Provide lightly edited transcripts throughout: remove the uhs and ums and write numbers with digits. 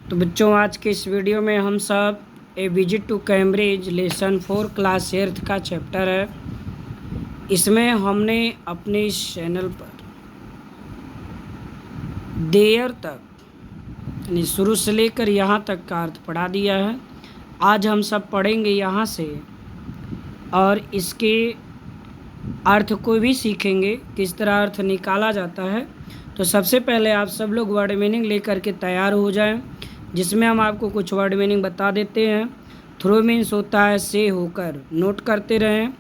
तो बच्चों, आज के इस वीडियो में हम सब a visit to Cambridge lesson 4 class 8th का चैप्टर है। इसमें हमने अपने इस चैनल पर देयर तक यानी शुरू से लेकर यहाँ तक का अर्थ पढ़ा दिया है। आज हम सब पढ़ेंगे यहाँ से और इसके अर्थ को भी सीखेंगे, किस तरह अर्थ निकाला जाता है। तो सबसे पहले आप सब लोग वर्ड मीनिंग लेकर के तैयार हो जाएं, जिसमें हम आपको कुछ वर्ड मीनिंग बता देते हैं। थ्रू मीन्स होता है से होकर, नोट करते रहें।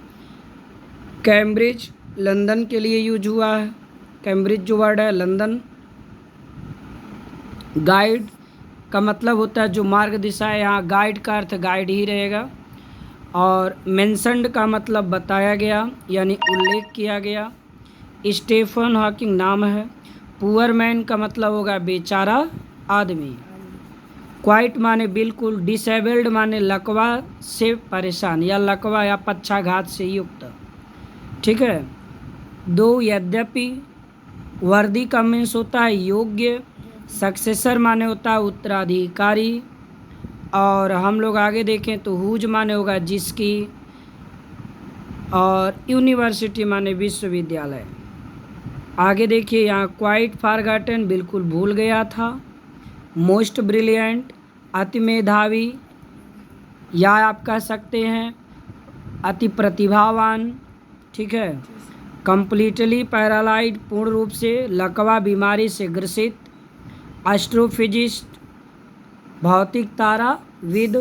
कैम्ब्रिज लंदन के लिए यूज हुआ है। कैम्ब्रिज जो वर्ड है लंदन। गाइड का मतलब होता है जो मार्ग दिशा है, यहाँ गाइड का अर्थ गाइड ही रहेगा। और मेंशन्ड का मतलब बताया गया यानी उल्लेख किया गया। स्टीफन हॉकिंग नाम है। पुअर मैन का मतलब होगा बेचारा आदमी। क्वाइट माने बिल्कुल। डिसेबल्ड माने लकवा से परेशान या लकवा या पक्षाघात से युक्त, ठीक है। दो यद्यपि। वर्दी का मीन्स होता है योग्य। सक्सेसर माने होता है उत्तराधिकारी। और हम लोग आगे देखें तो हुज माने होगा जिसकी। और यूनिवर्सिटी माने विश्वविद्यालय। आगे देखिए, यहाँ क्वाइट फॉरगॉटन बिल्कुल भूल गया था। मोस्ट ब्रिलियंट अति मेधावी, या आप कह सकते हैं अति प्रतिभावान, ठीक है। कंप्लीटली पैरालाइज पूर्ण रूप से लकवा बीमारी से ग्रसित। एस्ट्रोफिजिस्ट भौतिक तारा विद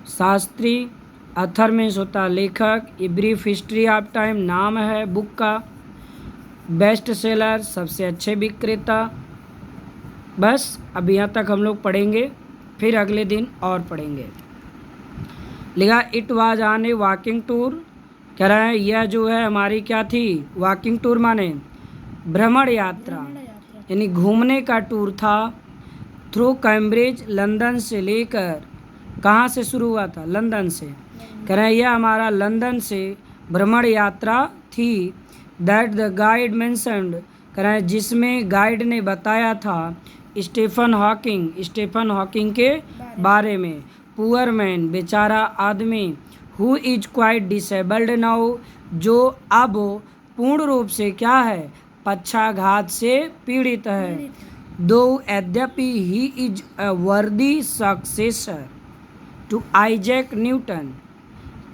शास्त्री। अथर में होता लेखक। A brief history of time नाम है बुक का। बेस्ट सेलर सबसे अच्छे विक्रेता। बस अब यहाँ तक हम लोग पढ़ेंगे, फिर अगले दिन और पढ़ेंगे। लिखा it was on A walking tour. कह रहे हैं यह जो है हमारी क्या थी, वॉकिंग टूर माने भ्रमण यात्रा, यानी घूमने का टूर था। थ्रू कैम्ब्रिज लंदन से लेकर, कहाँ से शुरू हुआ था, लंदन से। कह रहे हैं यह हमारा लंदन से भ्रमण यात्रा थी। दैट द गाइड मेंशन्ड, कह रहे हैं जिसमें गाइड ने बताया था स्टीफन हॉकिंग के बारे में। पुअर मैन बेचारा आदमी। Who is quite disabled now, जो अब पूर्ण रूप से क्या है, पक्षाघात से पीड़ित है। दो यद्यपि ही इज अ वर्दी सक्सेसर टू आइजैक न्यूटन,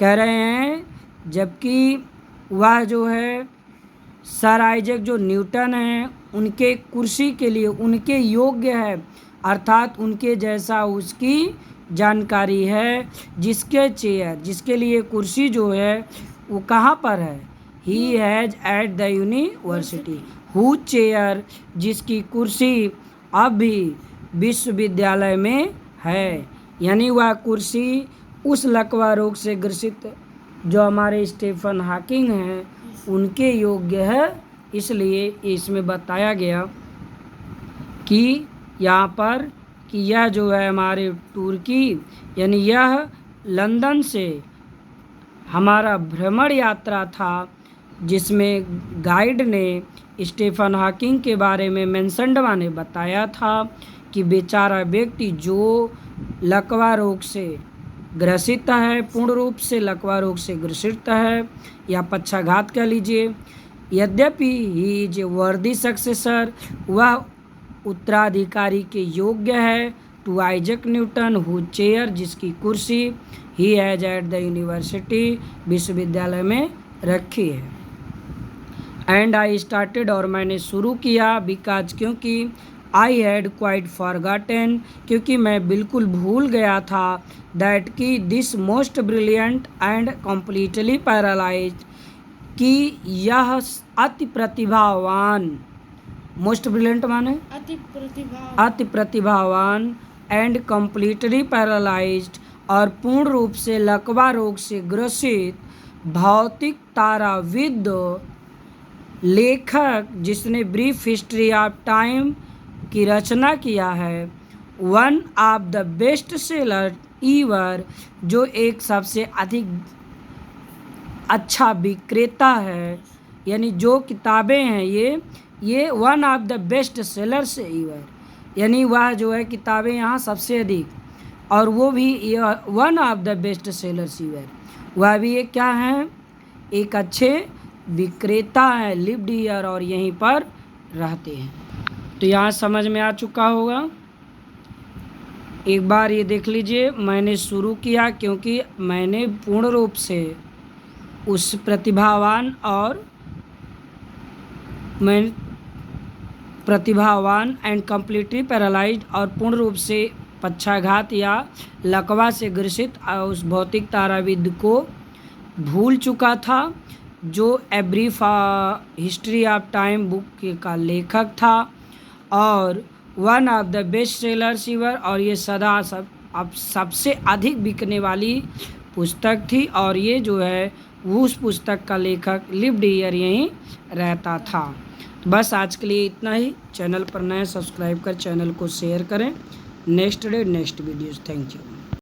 कह रहे हैं जबकि वह जो है सर आइजैक जो न्यूटन हैं उनके कुर्सी के लिए उनके योग्य है, अर्थात उनके जैसा उसकी जानकारी है। जिसके चेयर, जिसके लिए कुर्सी जो है वो कहाँ पर है, he has eight the university. Who chair, जिसकी कुर्सी अब भी विश्वविद्यालय में है, यानी वह कुर्सी उस लकवा रोग से ग्रसित जो हमारे स्टीफन हॉकिंग हैं उनके योग्य है। इसलिए इसमें बताया गया कि यहाँ पर कि यह जो है हमारे टूर की, यानी यह लंदन से हमारा भ्रमण यात्रा था, जिसमें गाइड ने स्टीफन हॉकिंग के बारे में मेंशन्ड ने बताया था कि बेचारा व्यक्ति जो लकवा रोग से ग्रसित है, पूर्ण रूप से लकवा रोग से ग्रसित है या पक्षाघात कह लीजिए। यद्यपि ही इज वर्दी सक्सेसर, वह उत्तराधिकारी के योग्य है। To Isaac Newton who chair, जिसकी कुर्सी ही हैज एट द यूनिवर्सिटी विश्वविद्यालय में रखी है। एंड आई स्टार्टेड, और मैंने शुरू किया। बिकॉज क्योंकि आई हैड क्वाइट फॉरगॉटन, क्योंकि मैं बिल्कुल भूल गया था। दैट कि this most brilliant and completely paralyse, कि यह अति प्रतिभावान, मोस्ट ब्रिलियंट माने अति प्रतिभावान एंड कम्प्लीटली पैरालाइज्ड, और पूर्ण रूप से लकवा रोग से ग्रसित भौतिक ताराविद लेखक, जिसने ब्रीफ हिस्ट्री ऑफ टाइम की रचना किया है। One of the best seller ever, जो एक सबसे अधिक अच्छा विक्रेता है, यानी जो किताबें हैं ये one of the best sellers ever, यानी वह जो है किताबें यहाँ सबसे अधिक, और वो भी यह one of the best seller sewer, वह भी एक क्या है, एक अच्छे विक्रेता है, लिव्ड हियर, और यहीं पर रहते हैं। तो यहाँ समझ में आ चुका होगा। एक बार ये देख लीजिए, मैंने शुरू किया क्योंकि मैंने पूर्ण रूप से उस प्रतिभावान एंड कम्प्लीटली पैरालाइज्ड और पूर्ण रूप से पक्षाघात या लकवा से ग्रसित उस भौतिक ताराविद को भूल चुका था, जो a brief history of time book का लेखक था और one of the best seller sewer, और ये सदा सबसे अधिक बिकने वाली पुस्तक थी, और ये जो है उस पुस्तक का लेखक लिव्ड हियर यहीं रहता था। बस आज के लिए इतना ही। चैनल पर नए सब्सक्राइब कर चैनल को शेयर करें। Next day next videos. Thank you.